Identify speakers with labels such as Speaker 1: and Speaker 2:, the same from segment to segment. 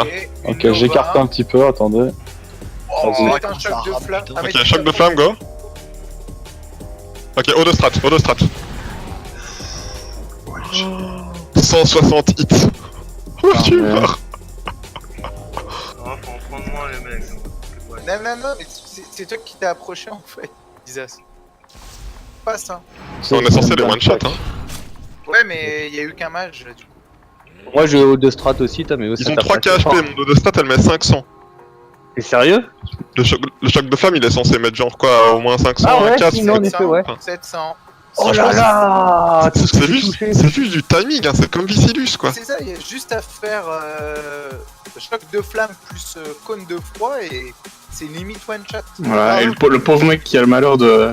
Speaker 1: là.
Speaker 2: Ok, j'écarte un petit peu, attendez.
Speaker 3: Oh,
Speaker 2: Vas-y.
Speaker 3: un choc de flamme. Ah, mais
Speaker 1: Ok, choc de flamme, go. Ok, haut de strat, haut de strat. 160 hits. Oh, tu es mort.
Speaker 4: Ah, faut en prendre moins les mecs. Ouais.
Speaker 3: Non, mais c'est toi qui t'es approché en fait, Isas. Passe, hein.
Speaker 1: On est censé les one-shot, hein.
Speaker 3: Ouais, mais il y a eu qu'un mage du coup.
Speaker 5: Moi j'ai haut de strat aussi, toi, mais
Speaker 1: Ils ont 3 KHP, mon haut de strat elle met 500.
Speaker 5: T'es sérieux?
Speaker 1: Le choc de flamme il est censé mettre genre quoi, au moins 500,
Speaker 5: Ah ouais,
Speaker 1: 4,
Speaker 5: sinon, en effet, ouais.
Speaker 3: 700.
Speaker 5: Oh là là! Tout ce que
Speaker 1: C'est
Speaker 5: j'ai
Speaker 1: juste,
Speaker 5: touché.
Speaker 1: c'est juste du timing, hein, c'est comme Vicilus quoi.
Speaker 3: C'est ça, il y a juste à faire choc de flamme plus cône de froid et c'est limite one shot.
Speaker 6: Voilà, et le pauvre mec qui a le malheur de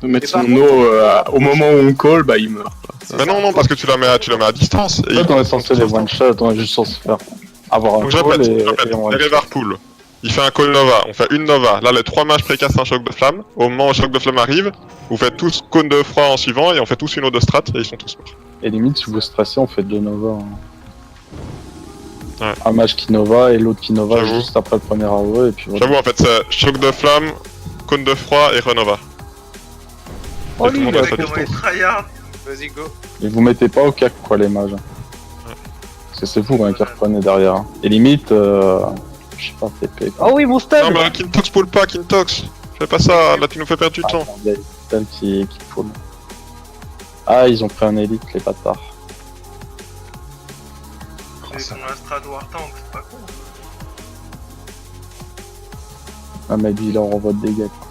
Speaker 6: mettre
Speaker 3: Et par
Speaker 6: son
Speaker 3: contre,
Speaker 6: eau au moment où on call, bah il meurt.
Speaker 1: Mais non, parce que tu la mets à distance.
Speaker 2: En fait, on est censé les one-shot, on est juste censé faire avoir un
Speaker 1: Donc je
Speaker 2: call
Speaker 1: répète,
Speaker 2: et on
Speaker 1: les River Pool. Il fait un call Nova, on fait une Nova. Là, les 3 mages précassent un choc de flamme. Au moment où le choc de flamme arrive, vous faites tous cône de froid en suivant et on fait tous une eau de strat et ils sont tous morts.
Speaker 2: Et limite, si vous stressez, on fait 2 Nova.
Speaker 1: Ouais.
Speaker 2: Un mage qui Nova et l'autre qui Nova
Speaker 1: J'avoue.
Speaker 2: juste après le premier AOE et puis voilà.
Speaker 1: J'avoue, en fait, c'est choc de flamme, cône de froid et renova.
Speaker 5: Oh,
Speaker 1: Et tout le monde
Speaker 5: lui,
Speaker 1: a
Speaker 5: il
Speaker 1: sa
Speaker 4: Comment il
Speaker 1: distance.
Speaker 4: tryhard.
Speaker 3: Vas-y, go.
Speaker 2: Et vous mettez pas au cac quoi les mages. Parce que c'est vous hein, qui reprenez derrière. Et limite, je sais pas, TP quoi.
Speaker 5: Oh oui, mon
Speaker 1: Non,
Speaker 5: stun!
Speaker 1: mais Kintox pull pas, Kintox. Fais pas ça, là tu nous fais perdre du temps.
Speaker 2: Il y a celle qui pull. Ah, ils ont pris un élite les bâtards.
Speaker 4: Ils sont un strat war tank, c'est pas con.
Speaker 2: Ah, mais lui il leur envoie de dégâts. Quoi.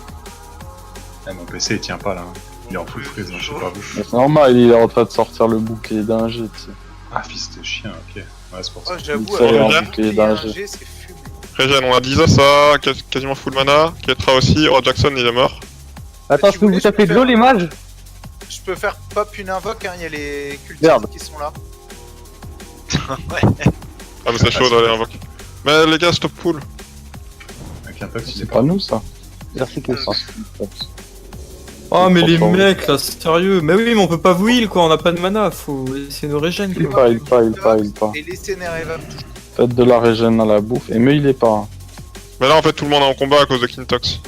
Speaker 7: Eh, mon PC il tient pas là. Hein. Il est en full freeze, hein, je sais pas vous.
Speaker 2: Mais c'est normal, il est en train de sortir le bouclier d'un jet, tu sais.
Speaker 7: Ah, fils de chien, ok. Ouais, c'est pour ça.
Speaker 3: Oh, j'avoue,
Speaker 2: Ça, il est en
Speaker 3: alors,
Speaker 2: bouclier
Speaker 3: il y a un
Speaker 2: d'un jet.
Speaker 3: G, c'est fumé.
Speaker 1: Regen, on a Dizos à quasiment full mana. Ketra aussi, oh Jackson il est mort.
Speaker 5: Attends, est-ce que vous tapez de l'eau, les mages?
Speaker 3: Je peux faire pop une invoque, hein, il y a les cultistes
Speaker 5: Merde.
Speaker 3: qui sont là.
Speaker 1: Ah, mais c'est chaud d'aller invoquer. Mais les gars, stop pull.
Speaker 7: Avec un puck, il est
Speaker 2: C'est
Speaker 7: pas.
Speaker 2: pas nous ça.
Speaker 5: Merci que ça.
Speaker 8: Oh mais les
Speaker 2: Franchement,
Speaker 8: mecs là, sérieux. Mais oui, mais on peut pas vous heal quoi, on a pas de mana, faut essayer nos régènes
Speaker 2: Il
Speaker 8: quoi.
Speaker 2: pas.
Speaker 3: Et laissez Nereva.
Speaker 2: Faites de la régène à la bouffe. Et mais il est pas. Hein.
Speaker 1: Mais là en fait tout le monde est en combat à cause de Kintox.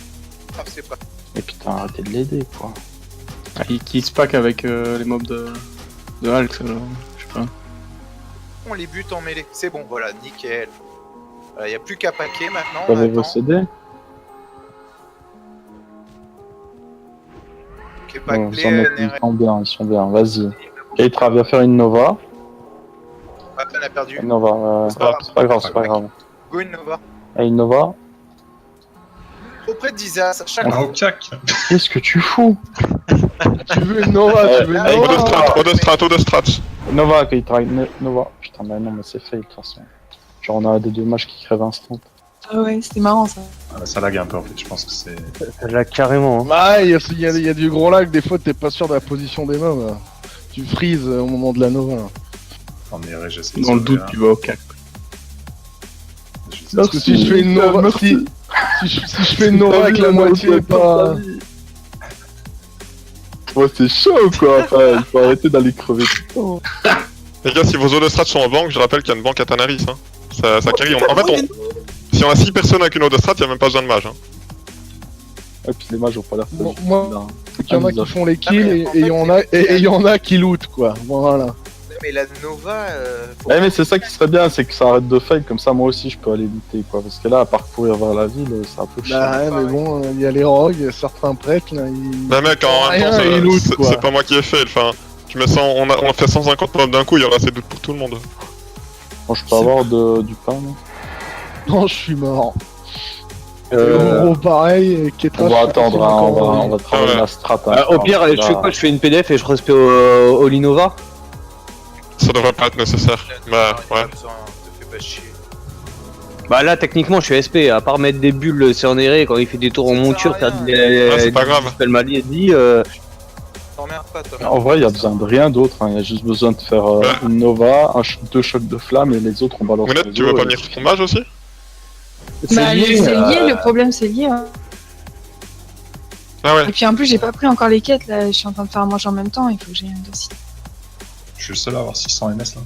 Speaker 3: Ah, c'est pas.
Speaker 2: Et putain, arrêtez de l'aider quoi.
Speaker 6: Ah, il se pack avec les mobs de Hulk, alors, je sais pas.
Speaker 3: On les bute en mêlée. C'est bon, voilà, nickel. Il y a plus qu'à paquer maintenant.
Speaker 2: Vous
Speaker 3: On
Speaker 2: avez vos
Speaker 3: attend.
Speaker 2: CD
Speaker 3: Ok,
Speaker 2: Bon,
Speaker 3: pack
Speaker 2: ils sont bien, vas-y. Keitra, viens faire une Nova.
Speaker 3: On a perdu.
Speaker 2: Une Nova,
Speaker 3: C'est pas grave.
Speaker 2: c'est pas grave, c'est pas grave.
Speaker 3: Go une Nova.
Speaker 2: Et une Nova,
Speaker 3: Auprès d'Isas, à chaque
Speaker 7: Ah,
Speaker 3: fois.
Speaker 7: au cac.
Speaker 2: qu'est-ce que tu fous?
Speaker 9: Tu veux une Nova, tu veux une
Speaker 3: Hey,
Speaker 1: Haut de
Speaker 9: Nova.
Speaker 1: strat, haut de strat, haut de strat.
Speaker 2: Nova, Keitra, Nova. Putain, mais non, mais c'est fait de toute façon. Genre, on a des dommages qui crèvent instant.
Speaker 10: Ah ouais, c'était marrant ça.
Speaker 7: Ah, ça lag un peu en fait, je pense que c'est.
Speaker 5: Là, carrément. Hein.
Speaker 9: Ah, il y a du gros lag, des fois t'es pas sûr de la position des mobs. Là. Tu freezes au moment de la Nova. Là.
Speaker 7: En erré, j'essaie de
Speaker 6: Dans le
Speaker 7: sauver,
Speaker 6: doute,
Speaker 7: hein.
Speaker 6: tu vas au cac.
Speaker 7: Je sais
Speaker 9: Parce que si je fais une Nova, si je fais une Nova avec la moitié, pas.
Speaker 2: Ouais, c'est chaud quoi, enfin, il faut arrêter d'aller crever tout le temps.
Speaker 1: Les gars, si vos eaux de strat sont en banque, je rappelle qu'il y a une banque à Tanaris. Hein. Ça carry. En fait, si on a 6 personnes avec une eau de strat, il y a même pas besoin de mage. Hein.
Speaker 2: Et puis les mages ont pas l'air
Speaker 9: Bon,
Speaker 2: de
Speaker 9: moi, il y en a qui font les
Speaker 3: Ah, mais
Speaker 9: kills
Speaker 3: en
Speaker 9: et
Speaker 3: fait,
Speaker 9: il y en a qui lootent quoi. Voilà.
Speaker 3: Mais la Nova. Faut...
Speaker 2: Eh mais c'est ça qui serait bien, c'est que ça arrête de fail, comme ça moi aussi je peux aller lutter quoi, parce que là à parcourir vers la ville c'est un peu chiant.
Speaker 9: Bah ouais, mais bon, il y a les rogues, certains prêtres là, ils.
Speaker 1: Mais mec, en même
Speaker 9: Rien,
Speaker 1: temps,
Speaker 9: ils lootent,
Speaker 1: c'est
Speaker 9: quoi.
Speaker 1: c'est pas moi qui ai fait. Enfin, je me sens, on a fait 150 mobs d'un coup, il y aura assez de doutes pour tout le monde.
Speaker 2: Bon, je peux avoir du pain non?
Speaker 9: Non, je suis mort. Gros pareil, Ketra.
Speaker 2: On va attendre, hein, on va travailler
Speaker 1: Ouais.
Speaker 2: la strat. Hein,
Speaker 5: Au pire, je fais quoi? Je fais une PDF et je respecte au Linova?
Speaker 1: Ça devrait pas être nécessaire. Bah, ouais.
Speaker 3: Te fais pas chier.
Speaker 5: Bah là, techniquement, je suis SP. À part mettre des bulles sur Néré quand il fait des tours en
Speaker 3: Ça
Speaker 5: monture,
Speaker 3: sert à
Speaker 5: faire
Speaker 3: rien.
Speaker 5: des.
Speaker 1: Ouais, c'est pas grave.
Speaker 5: Spell Mali dit.
Speaker 3: T'emmerdes pas, toi.
Speaker 2: En vrai il y a besoin de rien d'autre, hein. Il y a juste besoin de faire
Speaker 1: Ouais.
Speaker 2: une Nova, deux chocs de flamme et les autres on balance.
Speaker 1: Mounette,
Speaker 2: les
Speaker 1: tu veux
Speaker 2: os,
Speaker 1: pas
Speaker 2: et-
Speaker 1: venir sur ton mage aussi?
Speaker 10: Bah, c'est lié, le problème c'est lié. Hein.
Speaker 1: Ah ouais.
Speaker 10: Et puis en plus, j'ai pas pris encore les quêtes là, je suis en train de faire à manger en même temps, il faut que j'ai un dossier.
Speaker 7: Je suis le seul à avoir 600 MS là.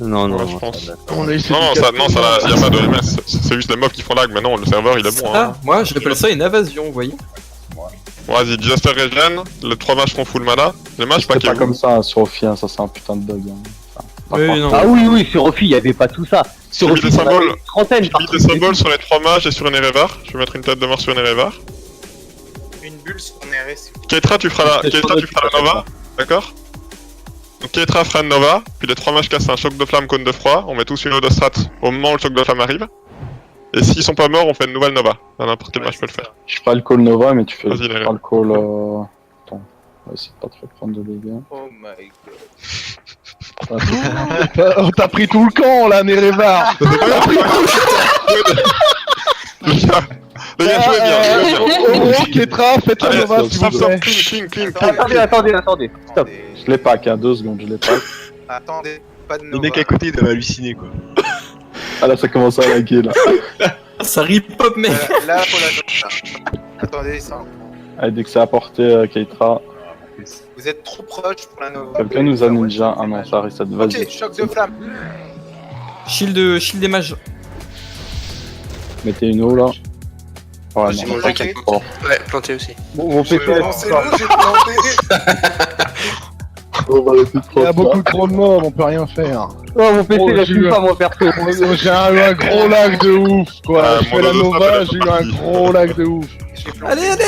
Speaker 5: Non, non,
Speaker 1: Ouais,
Speaker 5: non,
Speaker 1: je pense.
Speaker 9: On a eu
Speaker 1: Non, non, ça, y a pas de MS. C'est juste les mobs qui font lag. Maintenant, le serveur, il est bon.
Speaker 8: Ah,
Speaker 1: Hein.
Speaker 8: moi j'appelle ça une invasion, vous voyez.
Speaker 1: Vas-y, Disaster Regen, les 3 matchs font full mana. Les matchs,
Speaker 2: C'est pas
Speaker 1: paquet.
Speaker 2: comme ça, sur Ophi, hein, ça c'est un putain de bug. Hein. Enfin,
Speaker 8: Oui, non.
Speaker 5: Ah oui, oui, sur Ophi, il y avait pas tout ça. Sur
Speaker 1: J'ai mis
Speaker 5: Ophi,
Speaker 1: des
Speaker 5: on avait
Speaker 1: symboles.
Speaker 5: une trentaine
Speaker 1: J'ai
Speaker 5: par
Speaker 1: mis des
Speaker 5: truc.
Speaker 1: symboles sur les 3 mages et sur une Erevar. Je vais mettre une tête de mort sur une Erevar.
Speaker 3: Une bulle sur RS.
Speaker 1: Keitra, tu feras la Nova. D'accord. Donc Keitra fera une Nova, puis les 3 mages cassent un choc de flamme, cône de froid. On met tous une eau de strat au moment où le choc de flamme arrive. Et s'ils sont pas morts, on fait une nouvelle Nova. N'importe quel match peut le faire.
Speaker 2: Je ferai le call Nova, mais tu fais
Speaker 1: Vas-y,
Speaker 2: pas
Speaker 1: Léa.
Speaker 2: le call. Attends, on va essayer de pas trop prendre de dégâts.
Speaker 3: Oh my god.
Speaker 9: Oh, t'as pris tout le camp là, Nerevar.
Speaker 1: Les gars, jouez bien, jouez bien.
Speaker 9: Ketra, faites la
Speaker 1: Allez,
Speaker 9: Nova s'il
Speaker 1: stop,
Speaker 9: vous
Speaker 1: stop,
Speaker 9: plaît.
Speaker 1: clean, clean.
Speaker 5: Attendez. Stop.
Speaker 2: Je l'ai pack, hein, 2 secondes, je l'ai pack.
Speaker 3: Attendez, pas de
Speaker 4: Le
Speaker 3: Nova.
Speaker 4: mec à côté, il doit halluciner quoi.
Speaker 2: Ah là, ça commence à laguer là.
Speaker 8: Ça rip up, mec.
Speaker 3: Là, faut la Nova. Attendez, ça.
Speaker 2: Allez, dès que c'est apporté, Keitra.
Speaker 3: Vous êtes trop proche pour la Nova.
Speaker 2: Quelqu'un nous a ninja. Ah non, ça reset, vas-y.
Speaker 3: Ok, choc de flamme.
Speaker 8: Shield des mages.
Speaker 2: Mettez une eau là. Ouais,
Speaker 3: J'ai
Speaker 2: non,
Speaker 3: planté.
Speaker 2: bon.
Speaker 11: Ouais, planté aussi.
Speaker 2: Bon, on fait
Speaker 3: C'est l'eau, j'ai planté.
Speaker 9: Il y a beaucoup trop de mobs, on peut rien faire.
Speaker 5: Oh, mon PC,
Speaker 9: Oh,
Speaker 5: il a
Speaker 9: j'ai
Speaker 5: plus
Speaker 9: eu
Speaker 5: pas mon perso.
Speaker 9: J'ai eu un gros lag de ouf quoi. Je
Speaker 1: mon
Speaker 9: fais la
Speaker 1: dos de
Speaker 9: Nova,
Speaker 1: frappe,
Speaker 9: j'ai eu
Speaker 1: elle est
Speaker 9: un
Speaker 1: partie.
Speaker 9: gros lag de ouf.
Speaker 3: J'ai planté.
Speaker 8: Allez.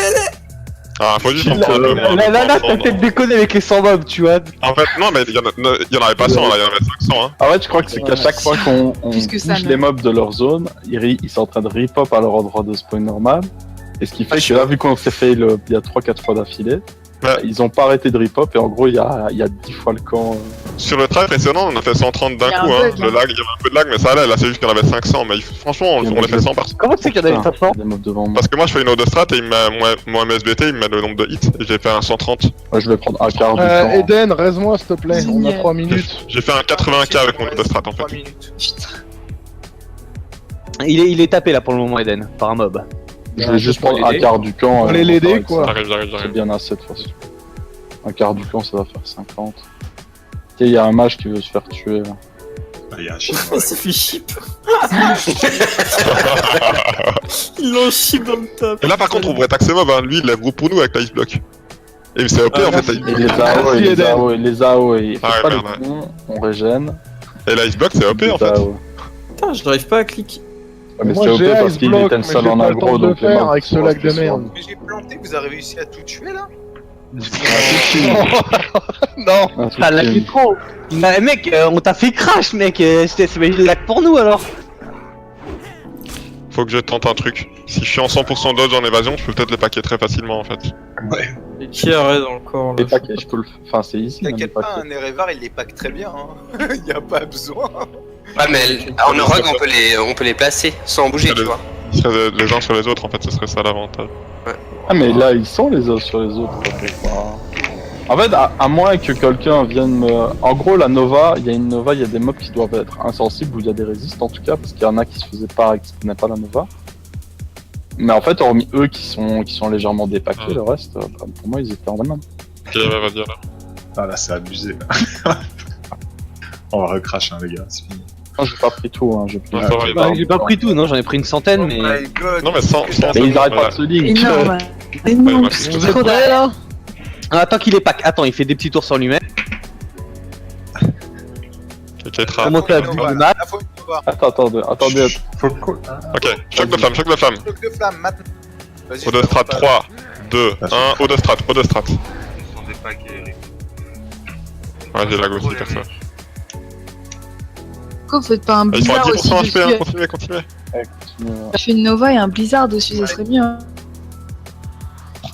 Speaker 1: Ah, faut juste prendre un peu moins.
Speaker 5: Là, t'as peut-être déconné avec les 100 mobs, tu vois.
Speaker 1: En fait, non, mais il y en avait pas 100 là, il y en avait 500. Hein.
Speaker 2: En fait, je crois que c'est qu'à chaque fois qu'on
Speaker 10: Plus que ça,
Speaker 2: touche
Speaker 10: même.
Speaker 2: les mobs de leur zone, ils sont en train de rip-up à leur endroit de spawn normal. Et ce qui fait que là, vu qu'on s'est fait il y a 3-4 fois d'affilée,
Speaker 1: Ouais.
Speaker 2: ils ont pas arrêté de rip-up et en gros, il y a 10 fois le camp.
Speaker 1: Sur le track précédent, on a fait 130 d'un
Speaker 10: Il y a
Speaker 1: coup.
Speaker 10: un
Speaker 1: Hein.
Speaker 10: bug,
Speaker 1: Le
Speaker 10: hein.
Speaker 1: lag, il y avait un peu de lag, mais ça allait. Là, c'est juste qu'il y en avait 500. Mais franchement, on les fait 100 par.
Speaker 5: Comment c'est qu'il y en avait 500?
Speaker 2: Des mobs devant moi.
Speaker 1: Parce que moi, je fais une autre strat et mon MSBT, il me met le nombre de hits. Et j'ai fait un 130.
Speaker 2: Ouais, je vais prendre un quart du camp.
Speaker 9: Eden, reste-moi s'il te plaît, on a
Speaker 10: Génial.
Speaker 9: 3 minutes.
Speaker 1: J'ai fait un 80k avec mon autre strat en
Speaker 3: 3
Speaker 1: fait.
Speaker 3: minutes.
Speaker 5: Il est tapé là pour le moment, Eden, par un mob.
Speaker 2: Je vais juste prendre un quart du camp.
Speaker 9: Allez l'aider, quoi.
Speaker 1: J'arrive.
Speaker 2: C'est bien assez de toute façon. Un quart du camp, ça va faire 50. Ok, il y a un mage qui veut se faire tuer là.
Speaker 7: Il y a un chien.
Speaker 8: Il s'est fait chip. Ils l'ont chip dans le top.
Speaker 1: Et là, par contre, on pourrait taxer mob. Hein. Lui, il lève groupe pour nous avec l'Ice Block. Et c'est OP en fait.
Speaker 2: Et les AO, et les AO, et les AO, et
Speaker 1: Ah,
Speaker 2: faites pas
Speaker 1: merde,
Speaker 2: les cons, on régène.
Speaker 1: Et l'Ice Block, c'est OP en
Speaker 2: Les
Speaker 1: fait.
Speaker 2: AO.
Speaker 8: Putain, j'arrive pas à cliquer.
Speaker 2: Ouais, mais
Speaker 9: Moi
Speaker 2: c'est OP
Speaker 9: j'ai
Speaker 2: parce
Speaker 9: Ice
Speaker 2: qu'il
Speaker 9: Block,
Speaker 2: était
Speaker 9: mais
Speaker 2: le
Speaker 9: j'ai
Speaker 2: seul en
Speaker 9: pas le
Speaker 2: aggro,
Speaker 9: temps de le
Speaker 2: donc les
Speaker 9: faire
Speaker 2: mobs
Speaker 9: avec ce
Speaker 2: sont
Speaker 9: lag de
Speaker 2: restés
Speaker 9: merde.
Speaker 3: Mais j'ai planté, vous avez réussi à tout tuer là?
Speaker 9: Non.
Speaker 2: Un truc
Speaker 5: T'as
Speaker 2: qui-
Speaker 5: lagué trop. Bah, mec, on t'a fait crash, mec. C'est le lag pour nous alors.
Speaker 1: Faut que je tente un truc. Si je suis en 100% dodge en évasion, je peux peut-être les paquer très facilement en fait.
Speaker 8: Et qui arrête dans le corps là.
Speaker 2: Les paquets, je peux le faire. Enfin, c'est easy, même les
Speaker 3: T'inquiète pas,
Speaker 2: paquets.
Speaker 3: un Erevar il les pack très bien. Hein. Y a pas besoin.
Speaker 11: Ouais, mais en Orog, on peut les placer sans bouger, tu vois.
Speaker 1: Ils seraient les uns sur les autres en fait, ce serait ça l'avantage.
Speaker 2: Ah, mais là, ils sont les uns sur les autres. Quoi. En fait, à moins que quelqu'un vienne me. En gros, la Nova, il y a une Nova, il y a des mobs qui doivent être insensibles ou il y a des résistes en tout cas, parce qu'il y en a qui se faisaient pas, qui ne pas la Nova. Mais en fait, hormis eux qui sont légèrement dépaqués, le reste, pour moi, ils étaient en même.
Speaker 1: Ok, vas-y alors.
Speaker 7: Ah là, c'est abusé. Là. On va recrash, hein, les gars, c'est fini.
Speaker 2: Non, j'ai pas pris tout, hein, j'ai pris.
Speaker 1: Non, ça va,
Speaker 5: Bah, j'ai pas pris tout, non, j'en ai pris une centaine, mais.
Speaker 3: Oh my god.
Speaker 1: Non mais sans
Speaker 2: Mais ils arrêtent pas de se link.
Speaker 10: Énorme.
Speaker 1: Ouais,
Speaker 10: Énorme.
Speaker 1: ouais,
Speaker 10: C'est
Speaker 1: vous
Speaker 9: êtes
Speaker 10: trop
Speaker 9: prêts,
Speaker 10: d'arrêt.
Speaker 9: là?
Speaker 5: Ah, attends qu'il est pack. Attends, il fait des petits tours sur lui-même.
Speaker 1: Ok, Keitra.
Speaker 5: Comment ça,
Speaker 3: Nova,
Speaker 5: du
Speaker 3: là.
Speaker 5: match?
Speaker 3: Là, faut une Nova.
Speaker 2: Attendez.
Speaker 7: Faut le call.
Speaker 1: Ok, choc de flamme.
Speaker 3: Choc de flamme maintenant. Vas-y,
Speaker 1: Eau de strat, 3, 2, 1, eau de strat.
Speaker 4: Ils sont des paquets, Eric.
Speaker 1: Ouais, j'ai lag aussi, perso.
Speaker 10: Pourquoi vous faites pas un
Speaker 1: Ils sont à
Speaker 10: blizzard aussi
Speaker 1: 10% HP, hein,
Speaker 10: dessus?
Speaker 1: continuez.
Speaker 10: Je fais une Nova et un blizzard dessus, ça serait bien.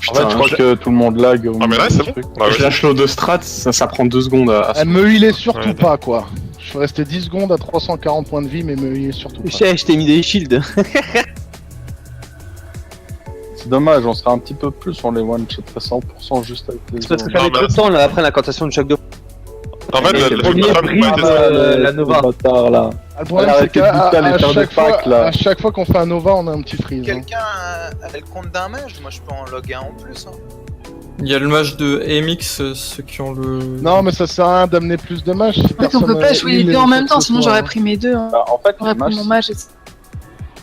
Speaker 2: En fait, je crois que tout le monde lag. au
Speaker 1: Ah mais là,
Speaker 2: milieu
Speaker 1: c'est
Speaker 2: du
Speaker 1: bon.
Speaker 2: truc.
Speaker 1: Bah,
Speaker 6: Je
Speaker 1: ouais.
Speaker 6: lâche l'eau de strat, ça prend 2 secondes à
Speaker 9: Elle me healait surtout
Speaker 1: Ouais.
Speaker 9: pas quoi. Je suis resté 10 secondes à 340 points de vie, mais me healait surtout pas.
Speaker 5: Je t'ai mis des shields.
Speaker 2: C'est dommage, on serait un petit peu plus, on les one-shotterait 100% juste avec les
Speaker 5: C'est parce que
Speaker 2: autres.
Speaker 5: ça met
Speaker 1: Non,
Speaker 5: trop de temps là après l'incantation de choc de.
Speaker 1: En fait,
Speaker 5: Le
Speaker 1: le
Speaker 5: premier
Speaker 1: choc de flamme,
Speaker 5: brise,
Speaker 1: il m'a été-
Speaker 5: la Nova.
Speaker 2: Le bâtard, là.
Speaker 9: Le problème
Speaker 2: Elle a
Speaker 9: c'est
Speaker 2: arrêté de
Speaker 9: qu'à
Speaker 2: buter à les faire des packs, là.
Speaker 9: à chaque fois qu'on fait un Nova, on a un petit freeze. Hein.
Speaker 3: Quelqu'un a le compte d'un mage? Moi je peux en log un en plus. Hein.
Speaker 8: Il y a le match de AMX, ceux qui ont le.
Speaker 9: Non, mais ça sert à rien d'amener plus de matchs. Si
Speaker 10: En fait, on
Speaker 9: personne
Speaker 10: peut pas
Speaker 9: a
Speaker 10: jouer
Speaker 9: eu
Speaker 10: les deux en même temps,
Speaker 9: ce
Speaker 10: sinon
Speaker 9: soir,
Speaker 10: j'aurais
Speaker 9: hein.
Speaker 10: pris mes deux. Hein.
Speaker 2: Bah, en fait,
Speaker 10: J'aurais
Speaker 2: le
Speaker 10: pris
Speaker 2: match,
Speaker 10: mon match.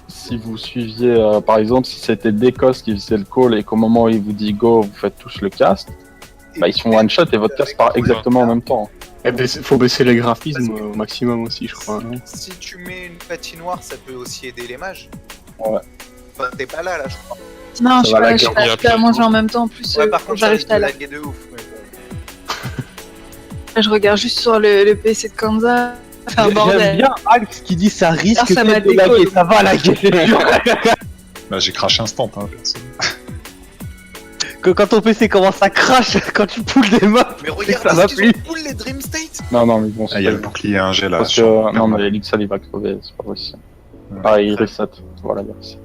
Speaker 2: si vous suiviez, par exemple, si c'était Décos qui faisait le call et qu'au moment où il vous dit go, vous faites tous le cast, bah ils sont one shot et votre cast part exactement en même temps.
Speaker 6: Faut baisser les graphismes au maximum aussi, je crois. hein.
Speaker 3: Si tu mets une patinoire, ça peut aussi aider les mages.
Speaker 2: Ouais.
Speaker 3: Enfin, t'es pas là, je crois.
Speaker 10: Non, je
Speaker 2: va, la
Speaker 10: suis
Speaker 2: guerre,
Speaker 10: pas,
Speaker 1: il y a
Speaker 10: je peux pas
Speaker 1: plus
Speaker 10: manger
Speaker 1: de
Speaker 10: en même temps. En plus,
Speaker 3: Ouais, par contre,
Speaker 10: j'arrive pas
Speaker 3: à
Speaker 10: là.
Speaker 3: laguer de ouf. Mais bon.
Speaker 10: Là, je regarde juste sur le PC de Kanza. C'est un
Speaker 5: J'aime
Speaker 10: bordel.
Speaker 5: bien Alex qui dit ça risque
Speaker 10: Alors, ça m'a
Speaker 5: de laguer,
Speaker 10: décollé.
Speaker 5: ça va laguer, c'est sûr.
Speaker 7: Bah, j'ai craché instant, hein, perso.
Speaker 5: Que quand ton PC commence à crash, quand tu poules des mobs,
Speaker 3: Mais
Speaker 5: c'est que
Speaker 3: regarde,
Speaker 5: ça va
Speaker 3: est-ce qu'ils
Speaker 5: plus.
Speaker 3: ont full les Dream State?
Speaker 2: Non, non, mais bon,
Speaker 7: Ah, il y a le bouclier 1G là.
Speaker 2: parce que non, mais Elixal il va crever, c'est pas possible. Ah, il reset. Voilà, il reset.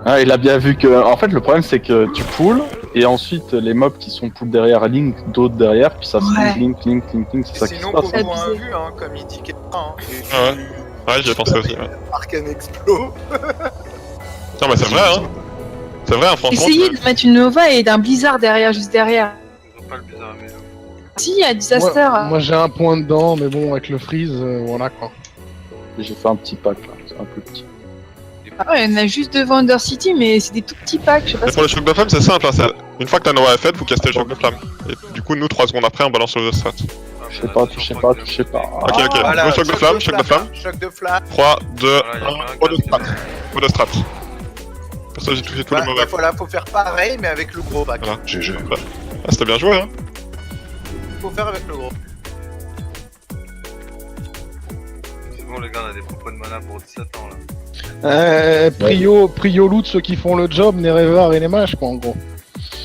Speaker 2: Ah, il a bien vu que. En fait, le problème c'est que tu pulls et ensuite les mobs qui sont pull derrière link, d'autres derrière, puis ça se
Speaker 10: Ouais.
Speaker 2: link, c'est ça qui se
Speaker 3: Sinon,
Speaker 2: passe.
Speaker 3: pour
Speaker 10: C'est
Speaker 3: vous, un
Speaker 10: abusé.
Speaker 3: vu, hein, comme il dit quelqu'un. Hein, et
Speaker 1: Ah ouais. Ouais, j'y ai pensé aussi. Ouais.
Speaker 3: Arcane Explo.
Speaker 1: Non, mais c'est vrai, hein. C'est vrai, hein, franchement.
Speaker 10: Essayez de mettre une Nova et d'un Blizzard derrière, juste derrière.
Speaker 4: Ils ont pas le bizarre à mélo.
Speaker 10: Si, il y a Disaster.
Speaker 9: Moi j'ai un point dedans, mais bon, avec le freeze, voilà quoi.
Speaker 2: J'ai fait un petit pack là, c'est un peu petit.
Speaker 10: Ah ouais, il y en a juste devant Undercity, mais c'est des tout petits packs, je sais pas
Speaker 1: Mais
Speaker 10: si
Speaker 1: pour le choc de flamme, c'est simple. Hein, une fois que ta Nova est faite, vous castez le choc de flamme. Et du coup, nous, 3 secondes après, on balance le strat.
Speaker 2: Je sais pas, touchez pas, touchez pas.
Speaker 1: Ok, ok.
Speaker 3: Voilà,
Speaker 1: Go, choc de flamme, choc de flamme.
Speaker 3: Choc de flamme.
Speaker 1: 3, 2,
Speaker 4: Voilà, il y a
Speaker 1: 1,
Speaker 4: pas un
Speaker 1: go de
Speaker 4: casque.
Speaker 1: strat. Go de strat. Pour ça, j'ai touché tous les
Speaker 3: Bah,
Speaker 1: mauvais.
Speaker 3: voilà, faut faire pareil, mais avec le gros bac.
Speaker 1: Voilà.
Speaker 7: GG.
Speaker 1: Ah, c'était bien joué, hein.
Speaker 3: Faut faire avec le gros.
Speaker 4: C'est bon, les gars, on a des propos de mana pour 17 ans là.
Speaker 9: Prio loot ceux qui font le job, Nerevar et les mages quoi en gros.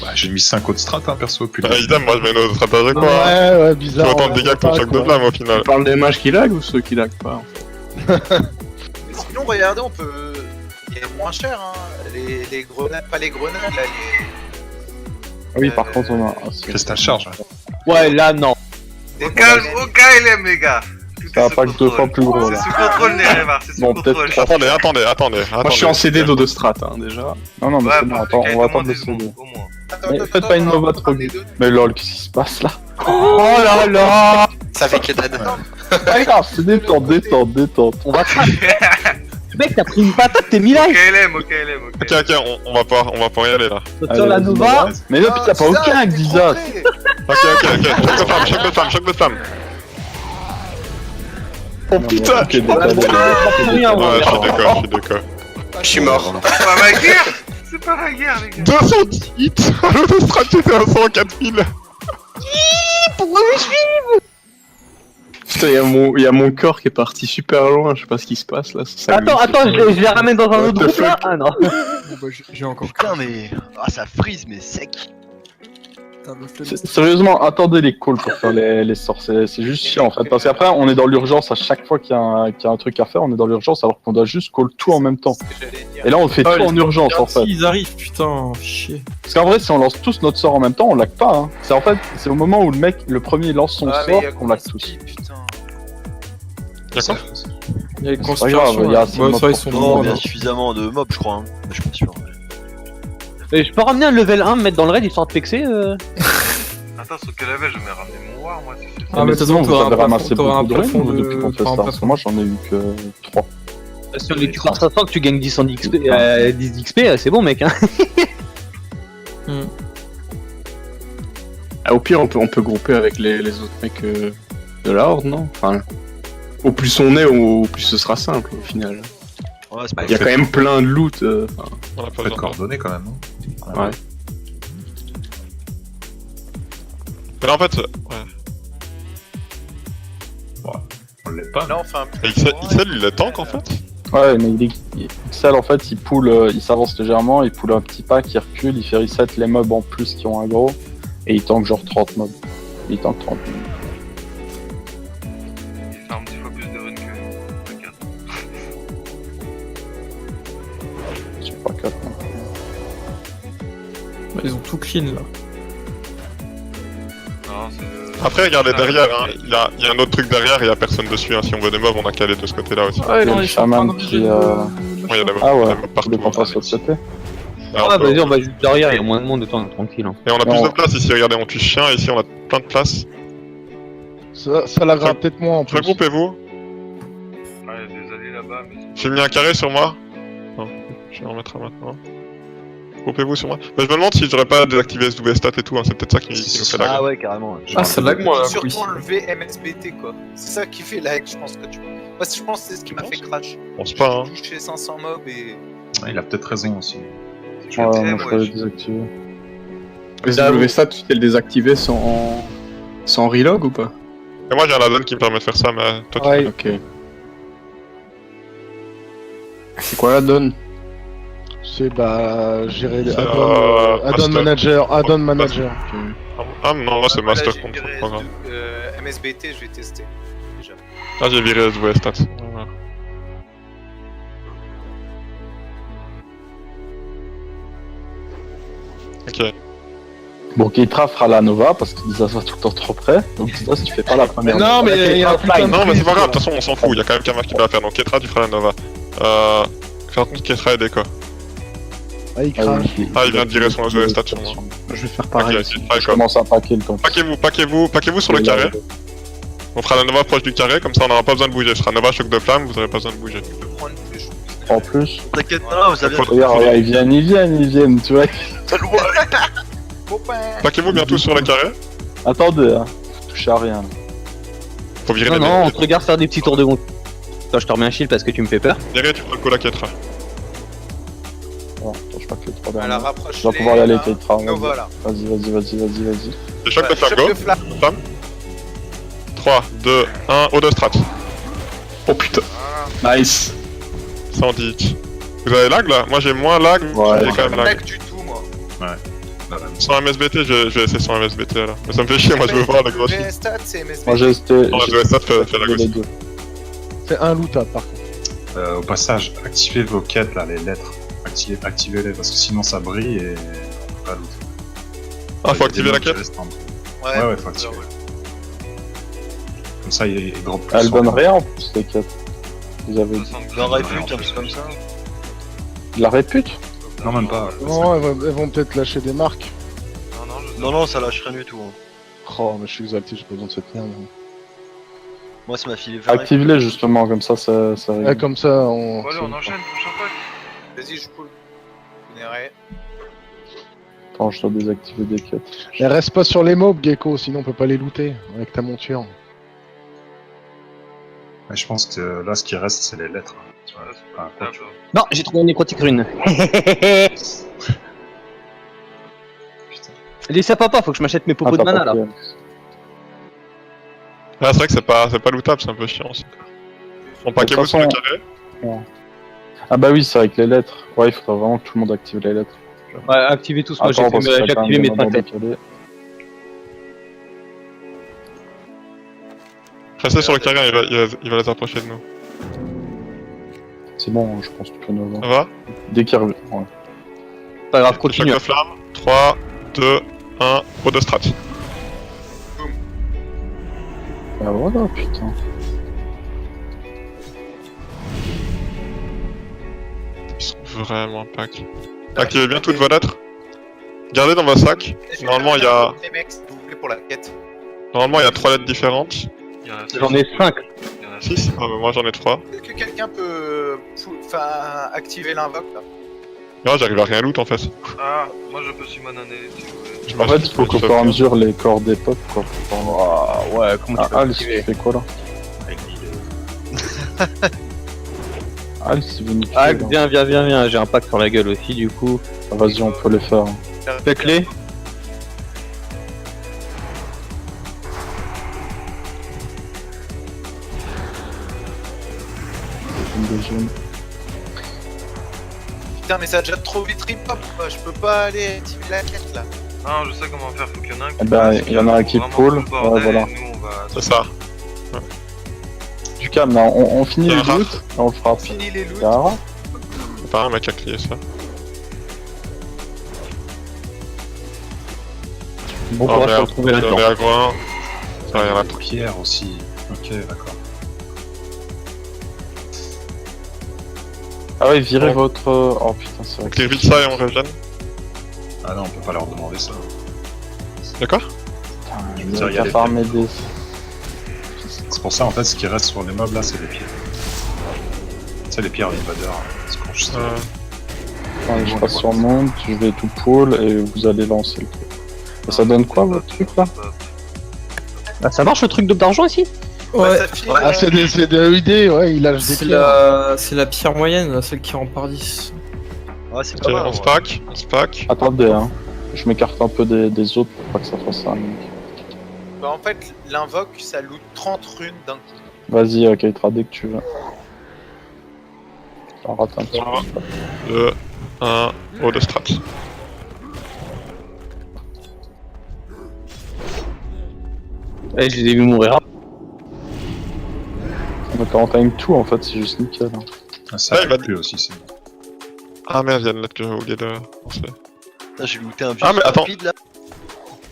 Speaker 7: Bah, j'ai mis 5 autres strats, hein, perso. Plus
Speaker 1: Bah, idem, moi, je mets une autre strat avec moi. hein.
Speaker 9: Ouais,
Speaker 1: Je
Speaker 9: bizarre.
Speaker 1: vais autant de
Speaker 9: ouais,
Speaker 1: dégâts que ton
Speaker 9: pas,
Speaker 1: choc de
Speaker 9: quoi.
Speaker 1: flamme au final.
Speaker 6: Tu parles des mages qui lag ou ceux qui lag pas?
Speaker 3: Mais sinon, regardez, on peut. Il est moins cher, hein. Les grenades, pas les grenades, là, les.
Speaker 2: Ah oui, par contre, on a. Ah, si.
Speaker 7: Crystal Charge.
Speaker 5: Ouais, là, non.
Speaker 3: des
Speaker 4: Au calme,
Speaker 3: grenades.
Speaker 4: au KLM, les gars. Tout
Speaker 2: C'est un
Speaker 4: est sous
Speaker 2: pack 2 fois
Speaker 4: contrôle.
Speaker 2: plus gros
Speaker 4: C'est
Speaker 2: là.
Speaker 4: sous contrôle, Nerevar, c'est sous
Speaker 2: Bon,
Speaker 4: contrôle.
Speaker 2: peut-être
Speaker 1: Attendez.
Speaker 6: Moi je suis en CD d'eau de strat hein, déjà.
Speaker 2: Non, non, mais
Speaker 4: Ouais,
Speaker 2: c'est bon,
Speaker 4: bah,
Speaker 2: attends,
Speaker 4: j'ai
Speaker 2: on va
Speaker 4: commandé
Speaker 2: attendre le
Speaker 4: ce bon,
Speaker 2: CD.
Speaker 4: au moins.
Speaker 3: Attends,
Speaker 2: Mais
Speaker 3: attends,
Speaker 2: faites pas une
Speaker 3: attends,
Speaker 2: Nova
Speaker 3: attends,
Speaker 2: trop
Speaker 3: les
Speaker 2: vite.
Speaker 3: deux.
Speaker 2: Mais lol, qu'est-ce qui se passe là?
Speaker 5: Oh là là.
Speaker 11: Ça fait que dalle.
Speaker 2: Pas grave, c'est détente.
Speaker 5: On va crash. Mec, t'as pris une patate, t'es mis
Speaker 4: Au
Speaker 5: là.
Speaker 4: KLM, au KLM, au
Speaker 1: Ok,
Speaker 4: KLM.
Speaker 1: ok, on va pas y aller là.
Speaker 5: Sur la
Speaker 2: Allez,
Speaker 5: Nova.
Speaker 2: Mais non, puis t'as pas
Speaker 3: Disa,
Speaker 2: aucun avec
Speaker 3: t'es
Speaker 2: Disa.
Speaker 3: contré.
Speaker 1: Ok. Choc de flamme.
Speaker 2: Oh putain,
Speaker 5: rien,
Speaker 1: Ouais, je suis d'accord.
Speaker 11: Je suis mort.
Speaker 4: C'est pas ma guerre. C'est pas la guerre, les gars.
Speaker 1: 210 hits. L'autostrat était à 104 000.
Speaker 6: Putain, y a mon corps qui est parti super loin, je sais pas ce qui se passe là. ça
Speaker 5: Attends, je les ramène dans un autre
Speaker 6: What the
Speaker 5: groupe là.
Speaker 6: fuck
Speaker 5: Ah non.
Speaker 8: J'ai encore.
Speaker 12: Putain, mais. Ah, ça freeze, mais sec.
Speaker 2: Sérieusement, attendez les calls pour faire les sorts, c'est juste chiant en fait. Parce qu'après, on est dans l'urgence à chaque fois qu'il y a un truc à faire, on est dans l'urgence alors qu'on doit juste call tout en même temps.
Speaker 3: C'est ce que j'allais dire.
Speaker 2: Et là, on fait
Speaker 8: Ah,
Speaker 2: tout en urgence en fait.
Speaker 8: Ils arrivent, putain, chier.
Speaker 2: Parce qu'en vrai, si on lance tous notre sort en même temps, on lag pas. Hein. C'est en fait, c'est au moment où le mec, le premier lance son
Speaker 3: Ah, mais
Speaker 2: sort
Speaker 3: il y a
Speaker 2: qu'on lag
Speaker 3: combien de
Speaker 2: tous.
Speaker 3: speed, putain.
Speaker 1: D'accord.
Speaker 8: Il y a les
Speaker 2: C'est pas
Speaker 8: conspirations.
Speaker 2: grave, il y a assez de
Speaker 8: Ouais,
Speaker 2: mobs
Speaker 8: ça, ils
Speaker 2: pour
Speaker 8: sont
Speaker 2: tout le
Speaker 12: Non,
Speaker 8: morts,
Speaker 12: il y
Speaker 8: là.
Speaker 12: a suffisamment de mobs, je crois. Hein. Mais je suis pas sûr.
Speaker 5: Et je peux ramener un level 1, me mettre dans le raid histoire de fixer.
Speaker 4: Attends, sur quel level je vais ramener mon war, moi, si c'est ça.
Speaker 8: Ah, mais de toute façon,
Speaker 2: vous
Speaker 8: t'auras
Speaker 2: avez
Speaker 8: un
Speaker 2: ramassé
Speaker 8: plafond, t'auras un
Speaker 2: beaucoup de
Speaker 8: plafond
Speaker 2: runes
Speaker 8: de-
Speaker 2: depuis qu'on fait
Speaker 8: t'auras un
Speaker 2: ça. Parce que
Speaker 8: plafond.
Speaker 2: moi, j'en ai eu que 3.
Speaker 5: Sur les QR 500 que tu gagnes 10 en XP, 10 XP, c'est bon mec. Hein.
Speaker 6: Ah, au pire, on peut grouper avec les autres mecs de la horde, non? Enfin, au plus on est, au plus ce sera simple au final.
Speaker 12: Ouais, c'est pas
Speaker 6: Il y a quand même plein de loot. enfin,
Speaker 1: On a pas
Speaker 7: Faites
Speaker 1: besoin.
Speaker 7: coordonnées quand même. Hein.
Speaker 6: Ouais.
Speaker 1: Mais là, en fait, ouais.
Speaker 7: On l'est pas.
Speaker 3: Là, on fait un
Speaker 1: Et
Speaker 3: peu.
Speaker 1: XL, il est tank en fait.
Speaker 2: Ouais, mais XL en fait, il pull, il s'avance légèrement, il pull un petit pack, il recule, il fait reset les mobs en plus qui ont un gros, et il tank genre 30 mobs. Il tank 30 mobs.
Speaker 4: Il fait un petit peu plus de runes que 4.
Speaker 2: C'est pas 4.
Speaker 8: Ils ont tout clean là.
Speaker 4: Non, c'est le...
Speaker 1: Après, regardez derrière, hein. Il y a un autre truc derrière et il y a personne dessus. Hein. Si on veut des mobs, on a calé de ce côté-là aussi.
Speaker 8: Ouais,
Speaker 2: Il y a
Speaker 8: non,
Speaker 2: le
Speaker 8: ils sont en train
Speaker 2: chaman
Speaker 8: de
Speaker 2: qui,
Speaker 8: régler
Speaker 1: Ouais, il y a des mobs,
Speaker 2: Ah
Speaker 1: il y a
Speaker 2: ouais,
Speaker 1: des mobs partout.
Speaker 2: le qu'on passe
Speaker 1: hein.
Speaker 2: au côté.
Speaker 1: Alors,
Speaker 5: Ah, vas-y, on va juste derrière, il y a moins de monde, autant tranquille. Hein.
Speaker 1: Et on a plus
Speaker 2: Non.
Speaker 1: de place ici, regardez, on tue chien, et ici on a plein de place.
Speaker 9: Ça l'aggrave peut-être moins en plus.
Speaker 1: Regroupez-vous.
Speaker 4: Ah, il y a des alliés là-bas, mais...
Speaker 1: J'ai mis un carré sur moi. Non, je vais en remettre un maintenant. Groupez-vous sur moi. Mais je me demande si j'aurais pas désactivé SW stat et tout, hein. C'est peut-être ça qui nous fait lag.
Speaker 12: Ah ouais, carrément.
Speaker 8: Ah, ça lag moi là.
Speaker 3: Surtout
Speaker 8: ici.
Speaker 3: enlever MSBT quoi. C'est ça qui fait lag, je pense que tu vois. Moi, je pense que c'est ce qui m'a fait crash.
Speaker 1: Je pense pas, hein.
Speaker 3: J'ai touché 500 mobs et.
Speaker 7: Il a peut-être raison aussi.
Speaker 2: Ouais, moi je
Speaker 3: ouais,
Speaker 2: vais le désactiver.
Speaker 6: SW stat, tu t'es le désactivé sans relog ou pas?
Speaker 1: Et moi j'ai un add-on qui me permet de faire ça, mais toi tu
Speaker 9: Ouais.
Speaker 6: Ok. C'est quoi la donne?
Speaker 9: C'est gérer les
Speaker 1: C'est,
Speaker 9: add-on
Speaker 1: master.
Speaker 9: manager, add-on manager.
Speaker 1: Ah non, là c'est
Speaker 3: Voilà,
Speaker 1: master
Speaker 3: j'ai
Speaker 1: control
Speaker 3: viré
Speaker 1: programme.
Speaker 3: MSBT, je vais tester. Déjà.
Speaker 1: Là j'ai viré SW stat. Voilà. Ok.
Speaker 2: Bon, Keitra fera la Nova parce que ça va tout le temps trop près. Donc, ça, si tu fais pas la première.
Speaker 9: Non, mais il y a plus de
Speaker 1: Non mais c'est pas grave, de
Speaker 9: freeze,
Speaker 1: toute façon on s'en fout, il y a quand même Kamar qui va la faire, donc Ketra tu feras la Nova. Par contre Ketra et Deko.
Speaker 9: Ah, il crache.
Speaker 1: Ah, il vient de virer son SW stat sur moi.
Speaker 6: Je vais faire
Speaker 1: Ok,
Speaker 6: pareil.
Speaker 1: Ketra et
Speaker 2: Je
Speaker 1: Ko.
Speaker 2: commence à paquer le temps.
Speaker 1: Paquez-vous sur le carré. On fera la Nova proche du carré, comme ça on n'aura pas besoin de bouger. Ce sera Nova choc de flamme, vous aurez pas besoin de bouger.
Speaker 3: Je peux prendre plus.
Speaker 2: En plus,
Speaker 12: T'inquiète pas, vous avez bien.
Speaker 2: regarde, ils viennent, tu vois.
Speaker 3: Copain.
Speaker 1: Paquez-vous bien tous sur le carré.
Speaker 2: Attendez, hein. Touchez à rien.
Speaker 1: Faut virer
Speaker 5: Non,
Speaker 1: les
Speaker 5: non, on
Speaker 1: dés.
Speaker 5: te regarde faire des petits tours de monde. Toi, je te remets un shield parce que tu me fais peur.
Speaker 1: Derrière tu prends le coup à Ketra.
Speaker 2: Bon, touche pas que les trois
Speaker 3: Alors
Speaker 2: derniers.
Speaker 3: rapproche.
Speaker 2: Tu vas pouvoir y aller, Keitra.
Speaker 3: Nova là.
Speaker 2: Vas-y.
Speaker 1: Et choc de flamme,
Speaker 3: Choc
Speaker 1: go.
Speaker 3: de flamme.
Speaker 1: 3, 2, 1, au de strat.
Speaker 6: Oh putain. Nice.
Speaker 1: 110 hits. Vous avez lag là? Moi j'ai moins lag,
Speaker 2: Ouais.
Speaker 1: j'ai quand même lag.
Speaker 3: Lag du tout moi.
Speaker 1: Sans MSBT, je vais essayer sans MSBT alors. Mais ça me fait chier, moi je veux voir le gros shit.
Speaker 3: Stat, c'est MSBT.
Speaker 2: Moi, j'ai ST.
Speaker 1: Non, le ST fait lag
Speaker 2: les
Speaker 1: aussi.
Speaker 2: deux.
Speaker 9: C'est un lootable par contre.
Speaker 7: Au passage, activez vos quêtes là, les lettres. Activez-les parce que sinon ça brille et on peut pas looter.
Speaker 1: Ah, faut
Speaker 7: Il y a
Speaker 1: activer
Speaker 7: des
Speaker 1: la
Speaker 7: mobs qui
Speaker 1: quête?
Speaker 7: restent en-
Speaker 3: Ouais,
Speaker 7: Ouais, faut activer. Comme ça, il drop plus.
Speaker 2: Elle
Speaker 7: sur
Speaker 2: donne
Speaker 7: les-
Speaker 2: rien en plus, les quêtes. Vous avez dit.
Speaker 12: J'en répute, un truc comme ça.
Speaker 2: De la répute?
Speaker 7: Non, même pas.
Speaker 9: Non, elles vont peut-être lâcher des marques.
Speaker 12: Non, non, ça lâche rien du tout. Hein.
Speaker 9: Oh, mais je suis exalté, j'ai pas besoin de cette merde.
Speaker 12: Moi, ça m'a filé vers.
Speaker 2: Active-les justement, comme ça régule.
Speaker 9: Ouais, comme ça, on.
Speaker 4: Bon, allez, on enchaîne, prochain pack.
Speaker 3: Vas-y, je peux. Vénéré.
Speaker 2: Attends, je dois désactiver des quêtes.
Speaker 9: Et reste pas sur les mobs, Gecko, sinon on peut pas les looter avec ta monture.
Speaker 7: Ouais, je pense que là, ce qui reste, c'est les lettres. Tu vois, enfin, quoi, tu vois.
Speaker 5: Non, j'ai trouvé une nécrotique rune. Laisse à papa, faut que je m'achète mes popos de mana là.
Speaker 1: Ah, c'est vrai que c'est pas lootable, c'est un peu chiant aussi. Bon, paquez-vous sur le
Speaker 2: façon-
Speaker 1: carré.
Speaker 2: Ah bah oui, c'est avec les lettres. Ouais, il faudra vraiment que tout le monde active les lettres.
Speaker 5: Ouais, activez tous, moi j'ai
Speaker 2: Attends, parce que
Speaker 5: j'ai
Speaker 2: t'as
Speaker 5: activé
Speaker 2: quand
Speaker 5: mes
Speaker 2: même un ordre
Speaker 5: tracks.
Speaker 2: décalé.
Speaker 1: Restez sur le carré, il va les approcher de nous.
Speaker 2: C'est bon, je pense que tu peux nous
Speaker 1: Ça
Speaker 2: voir.
Speaker 1: va?
Speaker 2: Dès qu'il revient. Ouais.
Speaker 5: Pas grave,
Speaker 1: Choc
Speaker 5: continue.
Speaker 1: de flamme. 3, 2, 1, au de strat.
Speaker 2: Ah voilà, putain.
Speaker 1: Ils sont vraiment pack. Activez bien toutes vos lettres. Gardez dans vos sacs. Normalement, il y a...
Speaker 3: Les mecs, s'il vous plaît, pour la quête.
Speaker 1: Normalement, il y a 3 lettres différentes.
Speaker 5: J'en ai 5.
Speaker 1: 6? Ah, mais moi j'en ai 3.
Speaker 3: Est-ce que quelqu'un peut activer l'invoque là?
Speaker 1: Non, j'arrive à rien loot en fait.
Speaker 4: Ah, moi je peux summon un élite si vous voulez.
Speaker 1: Je
Speaker 2: En fait, il faut qu'au fur et à mesure les corps des pop quoi.
Speaker 5: Ah ouais, comment tu peux
Speaker 2: Alice, tu
Speaker 5: activer
Speaker 2: fais quoi là? Alice, il veut nous tuer,
Speaker 5: Ah,
Speaker 2: là.
Speaker 5: viens, j'ai un pack sur la gueule aussi du coup.
Speaker 2: Ah, vas-y, on peut les faire.
Speaker 5: Faites-les.
Speaker 2: Des jaunes.
Speaker 3: Putain, mais ça a déjà trop vite rip-hop quoi. Je peux pas aller activer la quête là.
Speaker 4: Non, je sais comment faire, faut qu'il y en a un qui
Speaker 2: Eh ben,
Speaker 4: passe,
Speaker 2: il y en a un qui
Speaker 4: vraiment
Speaker 2: pull.
Speaker 4: tout le bordel,
Speaker 2: Ouais, voilà.
Speaker 4: et nous, on va...
Speaker 1: C'est ça.
Speaker 2: Du calme, là, on finit
Speaker 1: Il y a
Speaker 2: les
Speaker 1: un rat.
Speaker 2: loots et on le fera après.
Speaker 3: Fini les loots.
Speaker 2: Il y a un rat.
Speaker 1: C'est pas un mec à crier ça.
Speaker 5: Bon
Speaker 1: Oh
Speaker 5: courage pour
Speaker 1: merde,
Speaker 5: le trouver
Speaker 1: j'en
Speaker 5: là-dedans.
Speaker 1: ai aggro un.
Speaker 7: Ah,
Speaker 1: Ouais, il y en a
Speaker 7: la pierre aussi. Ok, d'accord.
Speaker 2: Ah ouais, virez
Speaker 1: Bon.
Speaker 2: votre... Oh putain, c'est vrai
Speaker 1: Donc les vite ça et on régène.
Speaker 7: Ah non, on peut pas leur demander ça.
Speaker 1: D'accord?
Speaker 2: que...
Speaker 7: Je veux dire, il y a
Speaker 2: qu'à
Speaker 7: les
Speaker 2: farmer des...
Speaker 7: C'est pour ça, en fait, ce qui reste sur les mobs là, c'est les pierres. Tu sais, les pierres Invader, c'est quand juste.
Speaker 2: Enfin, je passe sur monde, je vais tout pull et vous allez lancer le truc. Et ça donne quoi votre truc là?
Speaker 5: Bah, ça marche le truc d'argent ici?
Speaker 8: Ouais,
Speaker 3: ça file,
Speaker 9: Ah, c'est des EUD, ouais, il lâche des
Speaker 8: c'est
Speaker 9: pierres.
Speaker 8: la pierre moyenne, là, celle qui rend par 10.
Speaker 12: Ouais, c'est
Speaker 1: Ok,
Speaker 12: pas mal.
Speaker 1: on stack, on stack.
Speaker 2: Attendez, hein. Je m'écarte un peu des autres pour pas que ça fasse ça.
Speaker 3: Bah, en fait, l'invoque, ça loot 30 runes d'un coup.
Speaker 2: Vas-y, Keitra, dès que tu veux. T'en rates un petit peu.
Speaker 1: 2, 1, haut de strat.
Speaker 5: Eh, je les ai vu mourir.
Speaker 2: Mais quand on time tout, en fait, c'est juste nickel. Hein.
Speaker 7: Ça
Speaker 1: Ouais, il va-
Speaker 7: plus aussi, c'est.
Speaker 1: Ah merde, il y a une lettre que j'ai oublié de lancer.
Speaker 12: Putain, j'ai looté un vieux
Speaker 1: Ah, mais attends.
Speaker 12: rapide là.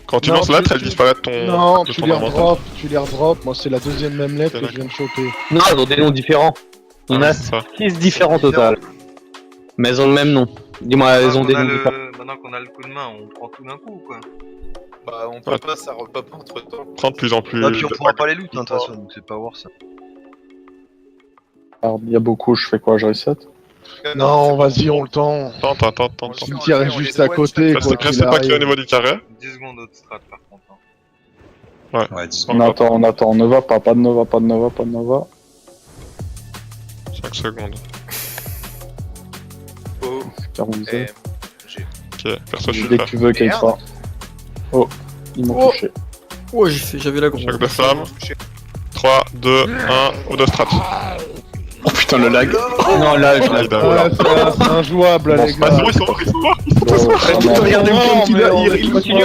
Speaker 1: Quand tu
Speaker 9: Non,
Speaker 1: lances la lettre,
Speaker 9: tu-
Speaker 1: elle disparaît de ton.
Speaker 9: Non,
Speaker 1: de
Speaker 9: tu
Speaker 1: ton
Speaker 9: les
Speaker 1: inventaire.
Speaker 9: redrop, tu les redrop. Moi, c'est la deuxième même lettre
Speaker 1: Ok,
Speaker 9: que je viens de choper.
Speaker 5: Non, elles ont des noms différents. Il y en
Speaker 1: Ah,
Speaker 5: a
Speaker 1: c'est ça.
Speaker 5: 6 différents total. Mais elles ont le même nom. Dis-moi, elles ont des noms différents.
Speaker 4: Maintenant qu'on a le coup de main, on prend tout d'un coup ou quoi?
Speaker 3: Bah, on peut pas, ça repop entre temps.
Speaker 1: Prends de plus en plus.
Speaker 12: Ah, puis on
Speaker 1: de
Speaker 12: pourra
Speaker 1: packs.
Speaker 12: pas les loot, hein, de toute façon, donc c'est pas worth ça.
Speaker 2: Alors, il y a beaucoup, je fais quoi? Je reset?
Speaker 9: Non, vas-y, on le tend.
Speaker 1: Tente.
Speaker 9: Le cimetière est juste à côté, quoi. qu'il
Speaker 1: Restez pas qu'il est au
Speaker 9: arrive.
Speaker 1: niveau du carré.
Speaker 4: 10 secondes de strat par contre. Hein.
Speaker 7: Ouais, 10
Speaker 2: On attend. Nova, pas de Nova, pas de Nova, pas de Nova.
Speaker 1: 5 secondes.
Speaker 3: Oh,
Speaker 2: Car on disait.
Speaker 1: Ok, perso, je suis
Speaker 2: Dès
Speaker 1: prêt.
Speaker 2: que tu veux, Keitra. Oh, ils m'ont
Speaker 8: Oh.
Speaker 2: touché.
Speaker 8: Ouais, j'avais la grosse.
Speaker 1: Choc de flamme. 3, 2, 1, haut de strat.
Speaker 6: Oh putain, le lag.
Speaker 5: Non, là, je
Speaker 1: Ah,
Speaker 5: l'ai
Speaker 1: il a-
Speaker 9: Ah, c'est injouable,
Speaker 2: Bon,
Speaker 9: les
Speaker 2: c'est
Speaker 9: gars.
Speaker 1: Ah, c'est bon, ils sont morts.
Speaker 6: Regardez
Speaker 9: Non,
Speaker 6: comme
Speaker 9: mais
Speaker 6: il continue.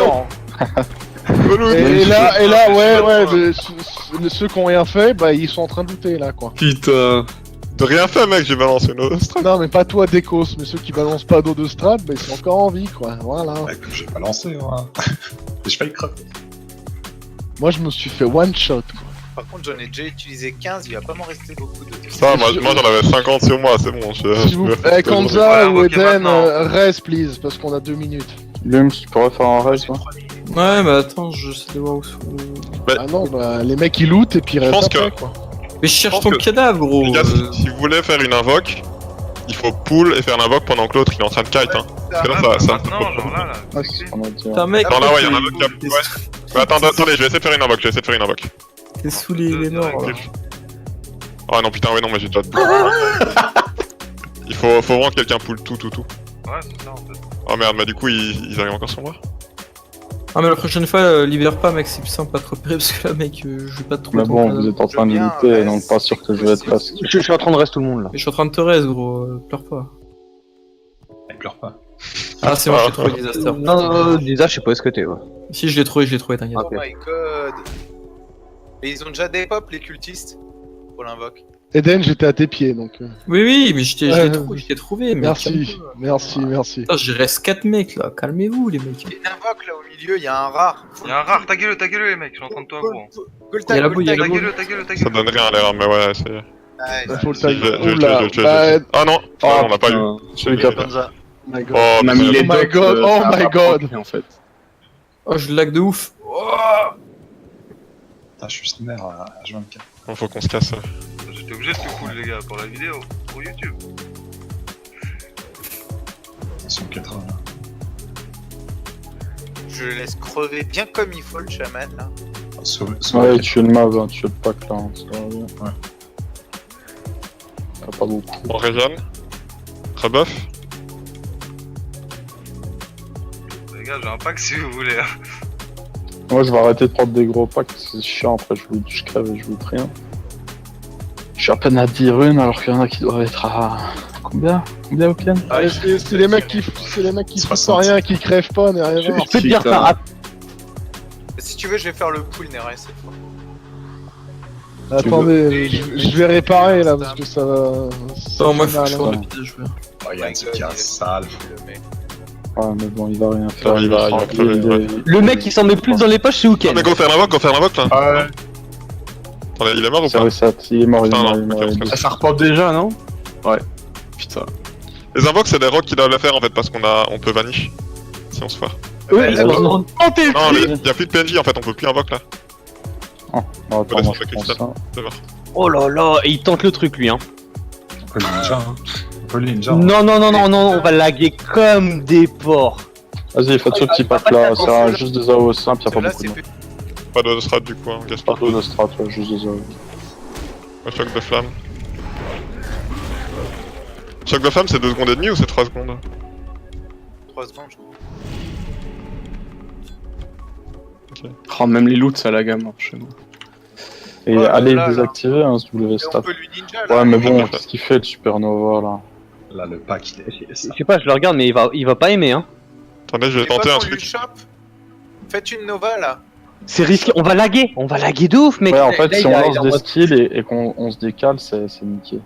Speaker 9: Et là, ouais, ceux qui ont rien fait, bah ils sont en train de douter là, quoi.
Speaker 6: Putain.
Speaker 1: De rien fait, mec, j'ai balancé une haut de strat.
Speaker 9: Non, mais pas toi, Décos, mais ceux qui balancent pas d'eau de strat, bah ils sont encore en vie, quoi. Voilà.
Speaker 7: Ouais, que j'ai pas lancé, moi. Et je fais le creux.
Speaker 9: Moi, je me suis fait one shot, quoi.
Speaker 3: Par contre, j'en ai déjà utilisé 15, il va pas m'en rester beaucoup de.
Speaker 1: Ça, moi j'en avais 50 sur moi, c'est bon.
Speaker 9: S'il vous plaît, Kanza ou Eden, reste, please, parce qu'on a 2 minutes.
Speaker 2: Lums, tu pourrais faire un raise, là?
Speaker 8: Ouais, mais attends, j'essaie de voir où sont.
Speaker 9: Ah non, bah les mecs ils lootent et puis ils
Speaker 1: Je
Speaker 9: restent
Speaker 1: pense
Speaker 9: après,
Speaker 1: que-
Speaker 9: quoi.
Speaker 8: Mais je cherche
Speaker 1: pense
Speaker 8: ton
Speaker 1: que-
Speaker 8: cadavre, gros.
Speaker 1: Les gars, si vous voulez faire une invoque, il faut pull et faire l'invoque pendant que l'autre il est en train de kite. Hein. Parce que là, ça un peu
Speaker 4: Maintenant, genre là,
Speaker 2: Ah, c'est ce qu'on a dit.
Speaker 8: Putain, mec,
Speaker 1: Non, là, ouais, il y en a
Speaker 8: t'es-
Speaker 1: un autre qui a.
Speaker 8: t'es-
Speaker 1: Ouais. Mais attendez, je vais essayer de faire une invoque.
Speaker 8: T'es sous les morts, là.
Speaker 1: Oh non, putain, ouais, non, mais j'ai déjà de. Il faut vraiment que quelqu'un pull tout.
Speaker 4: Ouais, c'est ça en fait.
Speaker 1: Oh merde, mais du coup, ils arrivent encore sur moi.
Speaker 8: Ah, mais la prochaine fois, libère pas, mec, c'est plus simple à te repérer parce que là, mec, je vais pas te trouver
Speaker 2: Mais
Speaker 8: ton
Speaker 2: bon,
Speaker 8: cadavre.
Speaker 2: vous êtes en train de
Speaker 3: bien,
Speaker 2: lutter,
Speaker 3: reste,
Speaker 2: donc pas sûr que je vais être resté.
Speaker 5: Je suis en train de rester tout le monde là.
Speaker 8: Mais je suis en train de te reste, gros, pleure pas.
Speaker 7: Elle pleure pas.
Speaker 8: Ah, c'est bon, j'ai trouvé Disaster.
Speaker 5: Non, Disa, je sais pas où est-ce que t'es, ouais.
Speaker 8: Si, je l'ai trouvé, t'inquiète.
Speaker 3: Oh my god. Et ils ont déjà des pop, les cultistes, pour l'invoque.
Speaker 9: Eden, j'étais à tes pieds, donc.
Speaker 8: Oui, mais je
Speaker 9: Ouais.
Speaker 8: t'ai trouvé, mais
Speaker 9: Merci, merci.
Speaker 8: Putain, j'y reste 4 mecs là, calmez-vous les mecs.
Speaker 3: Et l'invoque là au milieu, il y a un rare.
Speaker 4: Y'a un rare, ta gueule les mecs, je suis en train de toi gros.
Speaker 8: Il y a la boue, il y a la
Speaker 4: Ta
Speaker 8: boue.
Speaker 4: gueule,
Speaker 1: Ça donne rien à l'air, mais ouais, c'est.
Speaker 9: Faut le
Speaker 1: Je
Speaker 9: tag.
Speaker 1: vais
Speaker 9: Oula, bah,
Speaker 1: Ah non, on l'a pas eu.
Speaker 2: Celui qui a pas.
Speaker 12: Kanza.
Speaker 9: my god.
Speaker 1: Oh,
Speaker 6: On a
Speaker 1: mais
Speaker 6: mis les
Speaker 9: Oh my
Speaker 6: docs,
Speaker 9: god, oh
Speaker 6: ça a
Speaker 9: my
Speaker 6: pas
Speaker 9: god.
Speaker 6: proqué, en fait.
Speaker 8: Oh, je lag de ouf.
Speaker 7: Putain, je suis snare à H24.
Speaker 1: bon, faut qu'on se casse.
Speaker 4: J'étais obligé de te cool les gars pour la vidéo, pour YouTube.
Speaker 7: Attention, 80 là.
Speaker 3: Je le laisse crever bien comme il faut le chaman là.
Speaker 2: Ouais, tu es le mave, hein, tu es le pack là, hein, ça va bien.
Speaker 7: Ouais.
Speaker 2: Y'a pas beaucoup.
Speaker 1: On régène. Rebuff.
Speaker 4: Les gars, j'ai un pack si vous voulez. Hein.
Speaker 2: Moi je vais arrêter de prendre des gros packs, c'est chiant, après je crève et je loot rien. Je suis à peine à 10 runes alors qu'il y en a qui doivent être à... Combien au piano?
Speaker 9: Ah, c'est les mecs qui foutent
Speaker 7: 60.
Speaker 9: pas rien, qui crèvent pas, n'est rien.
Speaker 5: Je peux te dire ça.
Speaker 3: Si tu veux, je vais faire le pull Neres cette fois.
Speaker 9: Attendez, je vais réparer là parce que ça va.
Speaker 8: Non, moi, faut que
Speaker 9: mal,
Speaker 8: je
Speaker 9: hein.
Speaker 8: fasse le visage, ouais.
Speaker 7: Oh, il y a un truc qui est sale.
Speaker 2: Ouais, mais bon, il va rien faire.
Speaker 1: il va crever, ouais.
Speaker 5: Le mec qui s'en met plus dans les poches, c'est
Speaker 1: Ah,
Speaker 5: Weekend.
Speaker 1: mais go faire l'invoque là.
Speaker 7: Ouais.
Speaker 1: Attendez, il est mort ou
Speaker 2: C'est
Speaker 1: pas?
Speaker 2: reset, il est mort, il est
Speaker 1: Putain,
Speaker 2: mort,
Speaker 1: non,
Speaker 2: il est mort.
Speaker 1: ok,
Speaker 2: il est
Speaker 1: on se
Speaker 2: mort.
Speaker 6: Ça repop déjà, non?
Speaker 1: Putain,
Speaker 6: putain.
Speaker 1: Les invoques, c'est des rocs qui doivent le faire en fait, parce on peut vanish. Si on se foire.
Speaker 3: Bah, là,
Speaker 1: Non, y'a plus de PNJ en fait, on peut plus invoque là.
Speaker 2: Oh, attends,
Speaker 1: laisse
Speaker 2: moi,
Speaker 1: faire
Speaker 2: je prends
Speaker 1: Crystal.
Speaker 2: ça.
Speaker 1: C'est mort.
Speaker 5: Oh là là, et il tente le truc lui, hein.
Speaker 7: On peut le ninja, hein. On peut le ninja. hein.
Speaker 5: Non, non, non, non, non, on va laguer comme des porcs.
Speaker 2: Vas-y, faites ce petit pack là, c'est juste des AO simples, y'a pas
Speaker 3: là,
Speaker 2: beaucoup de
Speaker 3: c'est
Speaker 2: monde.
Speaker 1: Pas de strat du coup, hein, gaspille.
Speaker 2: Pas de strat, ouais, juste des AO.
Speaker 1: Un choc de flamme. Choc de flamme, c'est 2 secondes et demie ou c'est 3 secondes?
Speaker 3: 3 secondes, je trouve.
Speaker 6: Oh, même les loots, ça la gamme chez moi.
Speaker 2: Et
Speaker 3: Oh là
Speaker 2: allez
Speaker 3: là,
Speaker 2: désactiver hein, ce W
Speaker 3: Et on
Speaker 2: stat.
Speaker 3: peut lui ninja là.
Speaker 2: Ouais, mais bon, qu'est-ce qu'il fait le supernova là?
Speaker 7: Là, le pack, il est.
Speaker 5: Je sais pas, je le regarde, mais il va pas aimer, hein.
Speaker 1: Attendez, je vais
Speaker 3: Et quoi
Speaker 1: tenter un
Speaker 3: qu'on lui
Speaker 1: truc.
Speaker 3: chope, faites une Nova là.
Speaker 5: C'est risqué, on va laguer de ouf, mec.
Speaker 2: Ouais, en fait,
Speaker 5: Là,
Speaker 2: si
Speaker 5: il
Speaker 2: on
Speaker 5: a-
Speaker 2: lance
Speaker 5: il a-
Speaker 2: des skills et qu'on se décale, c'est niqué.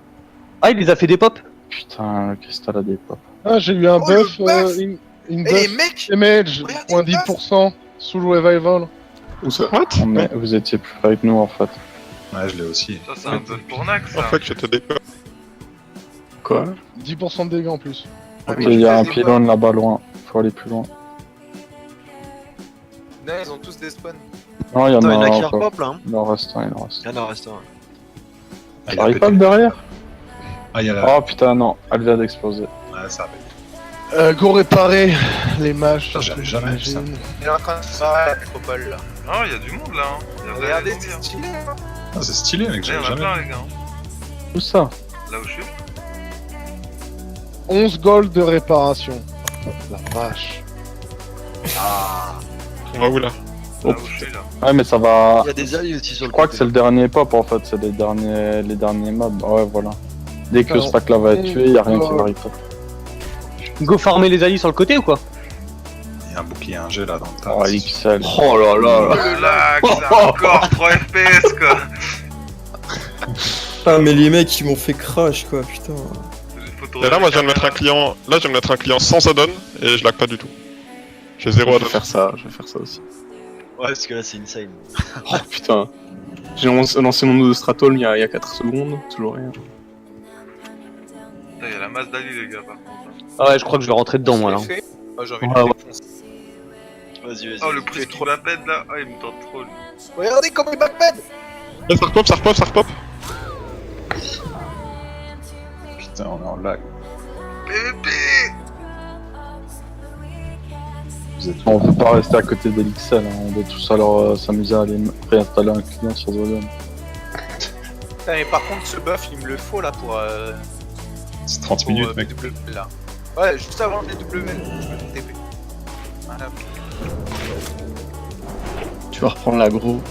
Speaker 5: Ah, il les a fait des pops.
Speaker 2: Putain, le cristal a des pop.
Speaker 9: Ah, j'ai eu un
Speaker 3: Oh,
Speaker 9: buff,
Speaker 3: le buff
Speaker 9: une
Speaker 3: Et les
Speaker 9: buff
Speaker 3: mecs,
Speaker 9: damage,
Speaker 3: regardez
Speaker 9: moins
Speaker 3: le buff.
Speaker 9: 10%, sous le revival.
Speaker 6: Où ça?
Speaker 2: Mais vous étiez plus avec nous en fait.
Speaker 7: Ouais, je l'ai aussi.
Speaker 4: Ça, c'est un buff pour Nax,
Speaker 1: En
Speaker 4: ça.
Speaker 1: fait, je te décolle.
Speaker 6: Quoi?
Speaker 9: 10% de dégâts en plus.
Speaker 2: Ok, il y a un pylône là-bas loin, faut aller plus loin.
Speaker 3: Non, ils ont tous des spawns.
Speaker 2: Non, il y en
Speaker 12: Attends, il y en
Speaker 2: a
Speaker 12: a qui
Speaker 2: encore.
Speaker 12: repop là. Hein.
Speaker 2: Il en reste un, il en reste.
Speaker 12: Ah non, reste un.
Speaker 7: Ah, il
Speaker 2: Ça
Speaker 7: a
Speaker 2: arrive
Speaker 7: pété.
Speaker 2: pas le derrière?
Speaker 7: Ah, il y a la.
Speaker 2: Oh putain, non, elle vient d'exploser.
Speaker 7: Ouais, ça a pété.
Speaker 9: Go réparer les mages.
Speaker 7: Putain, j'avais jamais vu ça.
Speaker 3: Il est en train de se barrer à la métropole là.
Speaker 4: Ah, il y a du monde là. Hein. Il y a
Speaker 3: Regardez,
Speaker 4: vraiment
Speaker 3: c'est
Speaker 4: bien.
Speaker 3: stylé hein.
Speaker 7: Ah, c'est stylé, mec,
Speaker 4: Là, il y
Speaker 7: j'avais
Speaker 4: en a
Speaker 7: jamais
Speaker 4: plein,
Speaker 7: vu.
Speaker 4: les gars.
Speaker 2: Tout ça.
Speaker 4: Là où je suis.
Speaker 9: 11 gold de réparation. La vache.
Speaker 1: On va où là?
Speaker 4: Là où je suis, là.
Speaker 2: Ouais, mais ça va.
Speaker 12: Il y a des alliés aussi sur
Speaker 2: Je
Speaker 12: le
Speaker 2: crois que
Speaker 12: côté.
Speaker 2: c'est le dernier pop en fait, c'est les derniers mobs. Ouais, voilà. Dès que
Speaker 9: Alors,
Speaker 2: ce pack là va être tué, y'a rien qui va arriver.
Speaker 5: Go farmer les alliés sur le côté ou quoi?
Speaker 7: Il y a un bouclier 1G là dans le tas.
Speaker 2: Oh, XL.
Speaker 6: Oh là là.
Speaker 4: Le lag, c'est encore 3 FPS, quoi.
Speaker 8: Ah, mais les mecs, ils m'ont fait crash quoi, putain.
Speaker 1: Et là, moi, je viens de mettre un client. Là, je viens de mettre un client sans add-on et je lag pas du tout. J'ai 0
Speaker 6: Je
Speaker 1: add-on.
Speaker 6: vais faire ça, je vais faire ça aussi.
Speaker 12: Ouais, parce que là c'est insane.
Speaker 6: Oh putain. J'ai lancé mon node de Stratol il y a 4 secondes, toujours rien.
Speaker 4: Putain, il y a la masse d'alliés, les gars, par contre.
Speaker 5: Ah ouais, je crois que je vais rentrer dedans, moi, là.
Speaker 3: C'est fait. Ah, j'ai envie
Speaker 5: Ouais,
Speaker 3: de le
Speaker 5: ouais.
Speaker 3: défoncer.
Speaker 12: Vas-y, vas-y.
Speaker 4: Oh, le prix trop la peine là. Ah, il me tente trop, lui.
Speaker 3: Regardez comme il backped.
Speaker 1: Eh, ça repop, ça repop, ça repop.
Speaker 7: Putain, on est en lag.
Speaker 4: PVP.
Speaker 7: Vous êtes
Speaker 2: On peut pas rester à côté d'Elixel, hein. On doit tous alors s'amuser à aller réinstaller un client sur Zodium.
Speaker 3: Putain, mais par contre, ce buff, il me le faut là pour.
Speaker 7: C'est 30 minutes, mec.
Speaker 3: BW, là. Ouais, juste avant les W, je me TP. Voilà.
Speaker 6: Tu vas reprendre l'agro.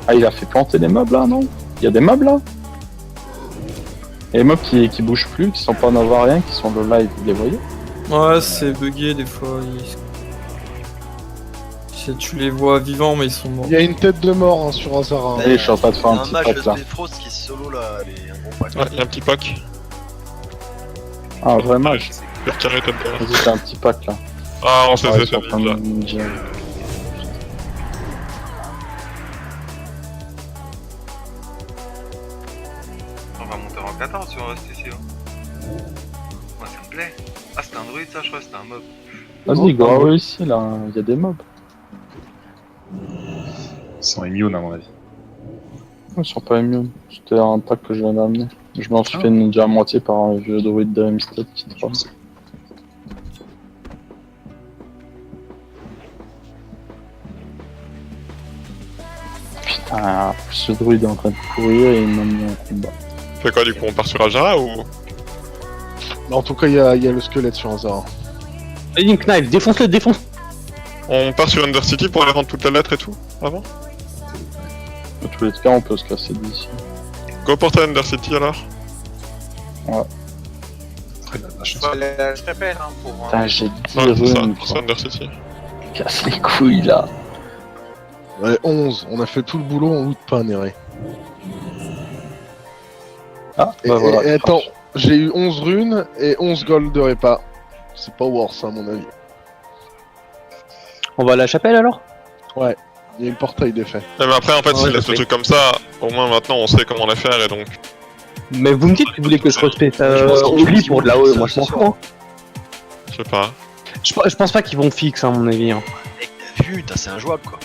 Speaker 2: Ah, il a fait planter des mobs là, non? Il y a des mobs là? Et les mobs qui bougent plus, qui sont pas Nova rien, qui sont le live, vous les voyez?
Speaker 8: Ouais, c'est bugué des fois. Tu les vois vivants, mais ils sont morts.
Speaker 9: Il y a une tête de mort hein, sur Azara.
Speaker 2: Allez, je suis en train de faire un
Speaker 12: Un
Speaker 2: petit
Speaker 12: mage
Speaker 2: pack là.
Speaker 12: de Frost qui est solo là, elle est un gros pack.
Speaker 1: Ouais, il y a un petit pack.
Speaker 2: Ah, vrai mage.
Speaker 1: Je vais retirer tête de mort.
Speaker 2: Vas-y, fais un petit pack là.
Speaker 1: Ah, on s'est
Speaker 2: Ouais,
Speaker 1: fait
Speaker 2: ils sont en train de
Speaker 1: déjà.
Speaker 2: ninja.
Speaker 4: On va monter en 14 si on reste ici. Hein. Moi, ça me plaît. Ah, c'était un druide, ça, je crois, c'était un mob.
Speaker 2: Vas-y, go away ici là, il y a des mobs.
Speaker 7: Ils sont immunes à mon avis.
Speaker 2: Ils sont pas immunes. C'était un pack que je viens d'amener. Je m'en suis fait ninja à moitié par un vieux druide de Hempstead qui trompe. Putain, ce druide est en train de courir et il m'a mis en combat.
Speaker 1: Fait quoi du coup, on part sur Ajara ou.
Speaker 9: En tout cas, il y a le squelette sur Azara.
Speaker 5: Allez, Knife, défonce-le, défonce.
Speaker 1: On part sur Undercity pour aller rendre toutes les lettres et tout avant?
Speaker 2: Dans tous les cas, on peut se casser d'ici.
Speaker 1: Go porter Undercity alors?
Speaker 7: Après, il a de la chance.
Speaker 3: Je t'appelle hein, pour.
Speaker 2: Putain, j'ai 10
Speaker 1: Ouais, c'est ça,
Speaker 2: runes,
Speaker 1: pour
Speaker 2: quoi.
Speaker 1: ça Undercity.
Speaker 2: Casse les couilles là.
Speaker 9: Ouais, 11. On a fait tout le boulot, on loot pas, Néré.
Speaker 2: Ah,
Speaker 9: Et,
Speaker 2: bah voilà.
Speaker 9: et attends, j'ai eu 11 runes et 11 gold de répa. C'est pas worth, à mon avis.
Speaker 5: On va à la chapelle alors?
Speaker 9: Ouais, il y a le portail d'effet.
Speaker 1: Mais après, en fait,
Speaker 5: Ouais,
Speaker 1: s'il
Speaker 5: je
Speaker 1: laisse le
Speaker 5: sais.
Speaker 1: truc comme ça, au moins maintenant on sait comment les faire et donc.
Speaker 5: Mais vous me dites que vous voulez que je respecte
Speaker 12: Je pense
Speaker 5: au
Speaker 12: qu'ils
Speaker 5: lit
Speaker 12: vont
Speaker 5: pour de la haut,
Speaker 12: fixer
Speaker 5: moi je
Speaker 12: ce
Speaker 5: m'en
Speaker 12: soir.
Speaker 5: fous. Hein.
Speaker 1: Je sais pas.
Speaker 5: Je pense pas qu'ils vont fixe, à mon avis. Hein.
Speaker 12: Putain, c'est injouable quoi.